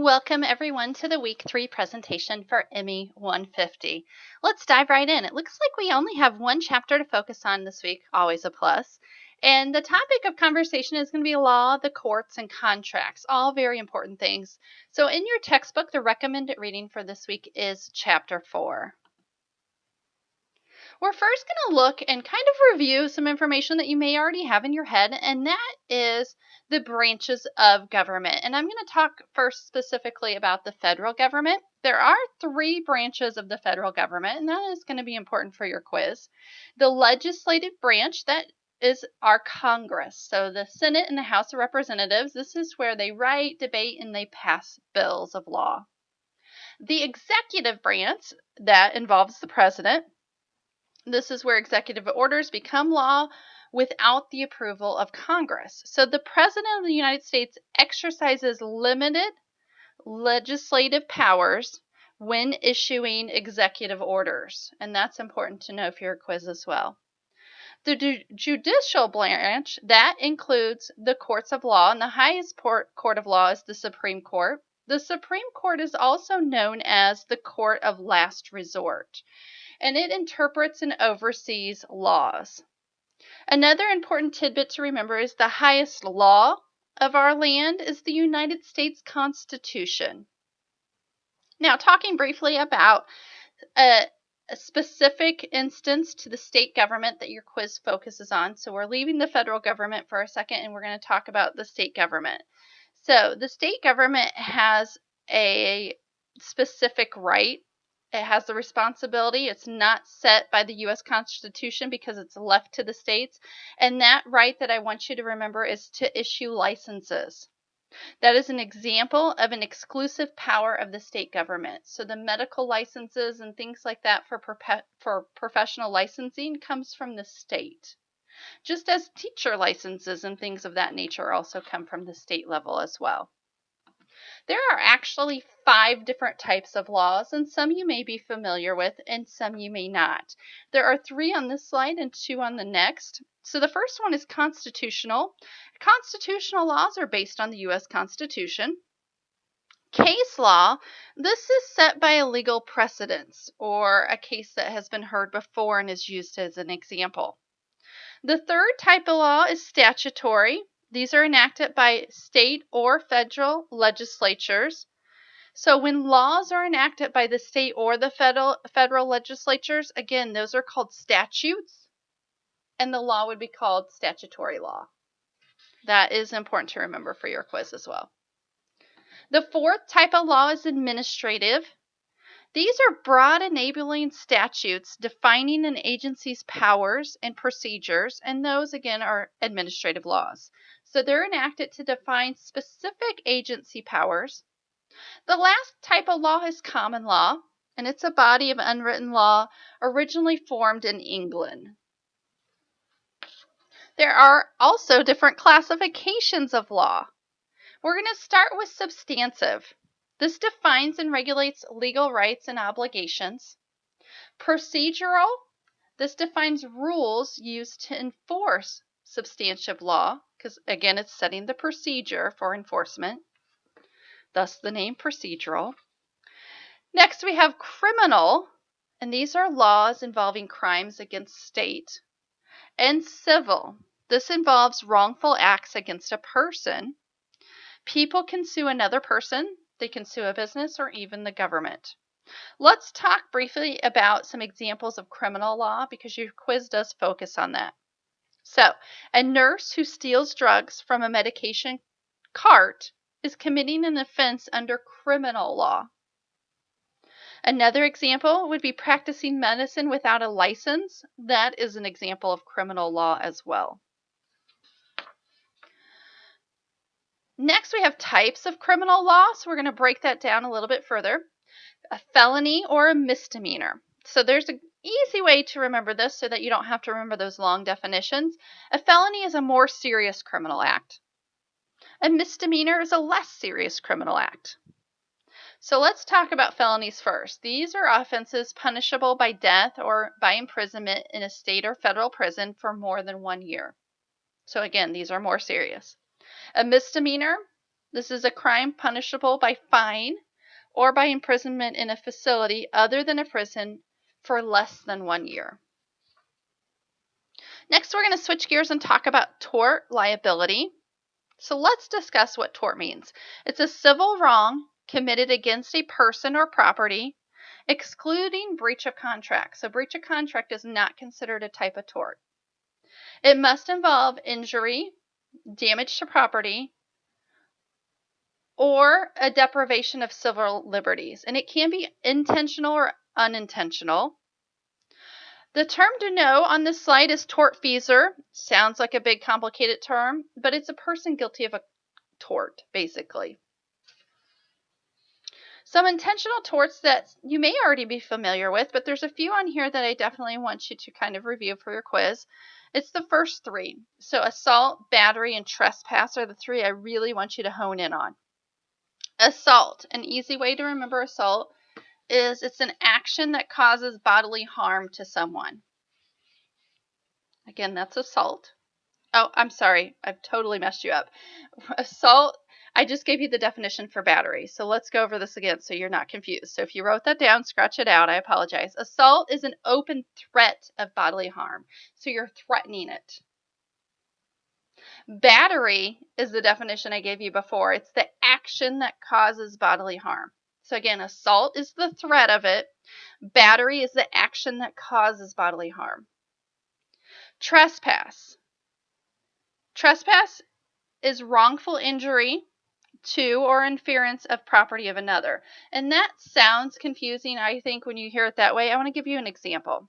Welcome everyone to the week 3 presentation for ME 150. Let's dive right in. It looks like we only have one chapter to focus on this week, always a plus. And the topic of conversation is going to be law, the courts, and contracts, all very important things. So in your textbook, the recommended reading for this week is chapter 4. We're first going to look and kind of review some information that you may already have in your head, and that is the branches of government. And I'm going to talk first specifically about the federal government. There are 3 branches of the federal government, and that is going to be important for your quiz. The legislative branch, that is our Congress. So the Senate and the House of Representatives, this is where they write, debate, and they pass bills of law. The executive branch, that involves the president. This is where executive orders become law without the approval of Congress. So the President of the United States exercises limited legislative powers when issuing executive orders. And that's important to know for your quiz as well. The judicial branch, that includes the courts of law, and the highest court of law is the Supreme Court. The Supreme Court is also known as the court of last resort, and it interprets and oversees laws. Another important tidbit to remember is the highest law of our land is the United States Constitution. Now, talking briefly about a specific instance to the state government that your quiz focuses on. So we're leaving the federal government for a second, and we're going to talk about the state government. So the state government has a specific right. It has the responsibility. It's not set by the U.S. Constitution because it's left to the states. And that right that I want you to remember is to issue licenses. That is an example of an exclusive power of the state government. So the medical licenses and things like that for professional licensing comes from the state. Just as teacher licenses and things of that nature also come from the state level as well. There are actually 5 different types of laws, and some you may be familiar with and some you may not. There are 3 on this slide and 2 on the next. So the first one is constitutional. Constitutional laws are based on the U.S. Constitution. Case law, this is set by a legal precedence or a case that has been heard before and is used as an example. The third type of law is statutory. These are enacted by state or federal legislatures. So when laws are enacted by the state or the federal legislatures, again, those are called statutes, and the law would be called statutory law. That is important to remember for your quiz as well. The fourth type of law is administrative. These are broad enabling statutes defining an agency's powers and procedures, and those, again, are administrative laws. So they're enacted to define specific agency powers. The last type of law is common law, and it's a body of unwritten law originally formed in England. There are also different classifications of law. We're going to start with substantive. This defines and regulates legal rights and obligations. Procedural, this defines rules used to enforce substantive law, because again, it's setting the procedure for enforcement, thus the name procedural. Next, we have criminal, and these are laws involving crimes against state. And civil, this involves wrongful acts against a person. People can sue another person. They can sue a business or even the government. Let's talk briefly about some examples of criminal law because your quiz does focus on that. So, a nurse who steals drugs from a medication cart is committing an offense under criminal law. Another example would be practicing medicine without a license. That is an example of criminal law as well. Next, we have types of criminal law, so we're going to break that down a little bit further. A felony or a misdemeanor. So there's an easy way to remember this so that you don't have to remember those long definitions. A felony is a more serious criminal act. A misdemeanor is a less serious criminal act. So let's talk about felonies first. These are offenses punishable by death or by imprisonment in a state or federal prison for more than 1 year. So again, these are more serious. A misdemeanor, This is a crime punishable by fine or by imprisonment in a facility other than a prison for less than 1 year. Next, we're going to switch gears and talk about tort liability. So let's discuss what tort means. It's a civil wrong committed against a person or property, excluding breach of contract. So breach of contract is not considered a type of tort. It must involve injury, damage to property, or a deprivation of civil liberties. And it can be intentional or unintentional. The term to know on this slide is tortfeasor. Sounds like a big complicated term, but it's a person guilty of a tort, basically. Some intentional torts that you may already be familiar with, but there's a few on here that I definitely want you to kind of review for your quiz. It's the first three. So assault, battery, and trespass are the three I really want you to hone in on. Assault, an easy way to remember assault is it's an action that causes bodily harm to someone. Again, that's assault. Oh, I'm sorry. I've totally messed you up. Assault, I just gave you the definition for battery. So let's go over this again so you're not confused. So if you wrote that down, scratch it out. I apologize. Assault is an open threat of bodily harm. So you're threatening it. Battery is the definition I gave you before. It's the action that causes bodily harm. So again, assault is the threat of it. Battery is the action that causes bodily harm. Trespass. Trespass is wrongful injury to or interference of property of another. And that sounds confusing, I think, when you hear it that way. I want to give you an example.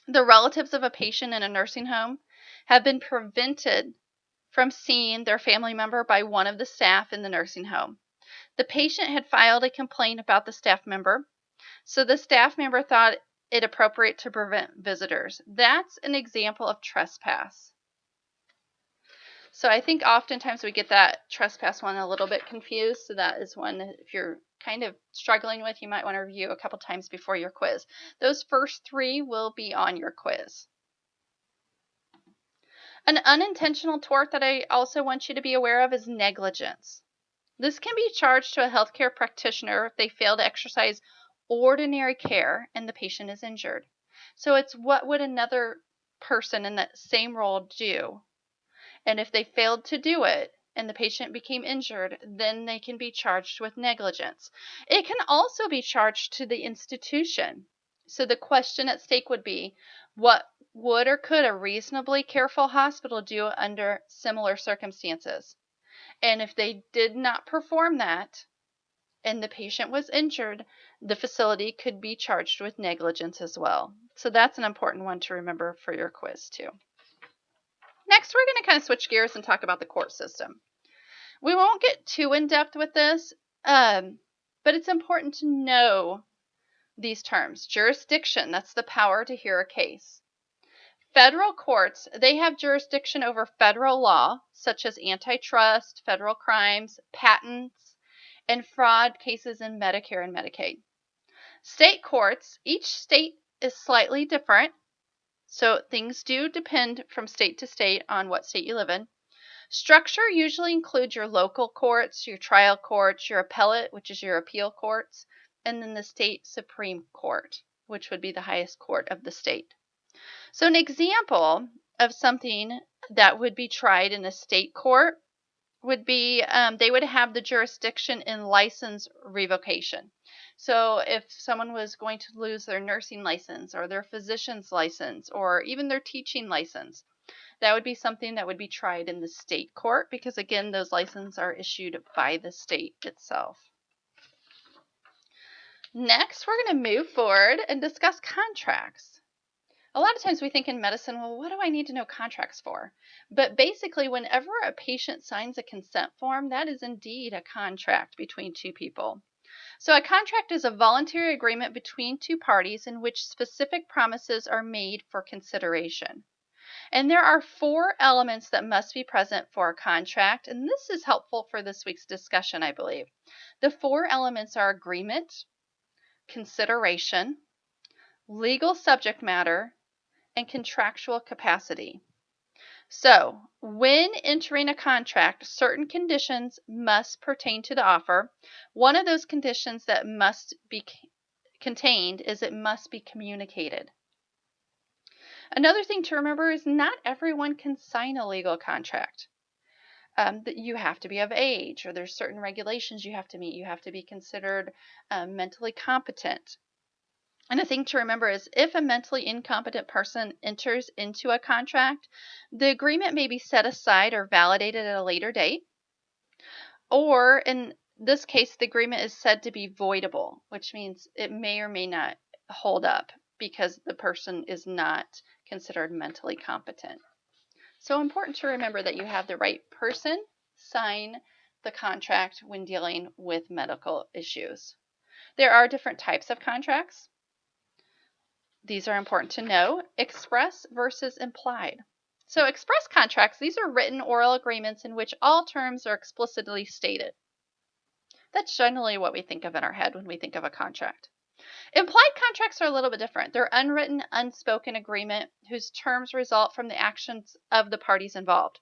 The relatives of a patient in a nursing home have been prevented from seeing their family member by one of the staff in the nursing home. The patient had filed a complaint about the staff member, so the staff member thought it appropriate to prevent visitors. That's an example of trespass. So I think oftentimes we get that trespass one a little bit confused. So that is one, if you're kind of struggling with, you might want to review a couple times before your quiz. Those first three will be on your quiz. An unintentional tort that I also want you to be aware of is negligence. This can be charged to a healthcare practitioner if they fail to exercise ordinary care and the patient is injured. So it's what would another person in that same role do? And if they failed to do it and the patient became injured, then they can be charged with negligence. It can also be charged to the institution. So the question at stake would be, what would or could a reasonably careful hospital do under similar circumstances? And if they did not perform that and the patient was injured, the facility could be charged with negligence as well. So that's an important one to remember for your quiz too. Next, we're going to kind of switch gears and talk about the court system. We won't get too in-depth with this, but it's important to know these terms. Jurisdiction, that's the power to hear a case. Federal courts, they have jurisdiction over federal law, such as antitrust, federal crimes, patents, and fraud cases in Medicare and Medicaid. State courts, each state is slightly different. So things do depend from state to state on what state you live in. Structure usually includes your local courts, your trial courts, your appellate, which is your appeal courts, and then the state Supreme Court, which would be the highest court of the state. So an example of something that would be tried in a state court would be they would have the jurisdiction in license revocation. So if someone was going to lose their nursing license or their physician's license or even their teaching license, that would be something that would be tried in the state court because, again, those licenses are issued by the state itself. Next, we're going to move forward and discuss contracts. A lot of times we think in medicine, well, what do I need to know contracts for? But basically, whenever a patient signs a consent form, that is indeed a contract between two people. So a contract is a voluntary agreement between two parties in which specific promises are made for consideration. And there are 4 elements that must be present for a contract, and this is helpful for this week's discussion, I believe. The 4 elements are agreement, consideration, legal subject matter, and contractual capacity. So, when entering a contract, certain conditions must pertain to the offer. One of those conditions that must be contained is it must be communicated. Another thing to remember is not everyone can sign a legal contract. That you have to be of age, or there's certain regulations you have to meet. You have to be considered mentally competent. And a thing to remember is if a mentally incompetent person enters into a contract, the agreement may be set aside or validated at a later date. Or in this case, the agreement is said to be voidable, which means it may or may not hold up because the person is not considered mentally competent. So important to remember that you have the right person sign the contract when dealing with medical issues. There are different types of contracts. These are important to know. Express versus implied. So express contracts, these are written oral agreements in which all terms are explicitly stated. That's generally what we think of in our head when we think of a contract. Implied contracts are a little bit different. They're unwritten, unspoken agreement whose terms result from the actions of the parties involved.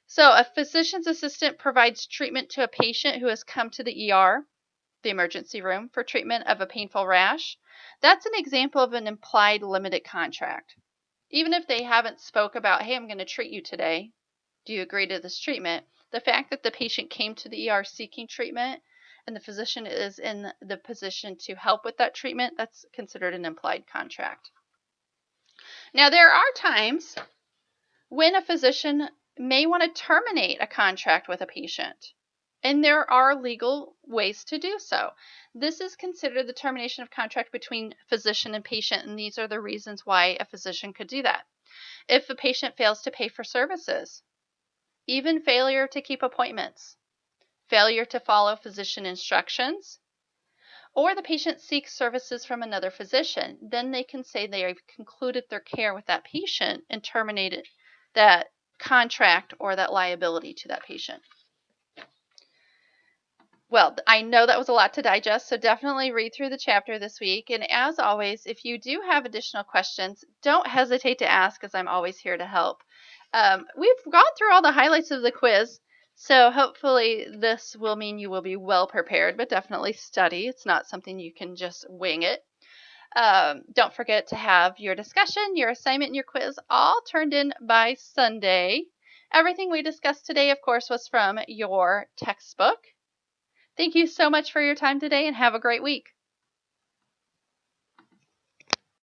So a physician's assistant provides treatment to a patient who has come to the ER, the emergency room, for treatment of a painful rash. That's an example of an implied limited contract. Even if they haven't spoke about, hey, I'm going to treat you today. Do you agree to this treatment? The fact that the patient came to the ER seeking treatment and the physician is in the position to help with that treatment, that's considered an implied contract. Now, there are times when a physician may want to terminate a contract with a patient, and there are legal ways to do so. This is considered the termination of contract between physician and patient, and these are the reasons why a physician could do that. If a patient fails to pay for services, even failure to keep appointments, failure to follow physician instructions, or the patient seeks services from another physician, then they can say they have concluded their care with that patient and terminated that contract or that liability to that patient. Well, I know that was a lot to digest, so definitely read through the chapter this week. And as always, if you do have additional questions, don't hesitate to ask, as I'm always here to help. We've gone through all the highlights of the quiz, so hopefully this will mean you will be well prepared, but definitely study. It's not something you can just wing it. Don't forget to have your discussion, your assignment, and your quiz all turned in by Sunday. Everything we discussed today, of course, was from your textbook. Thank you so much for your time today and have a great week.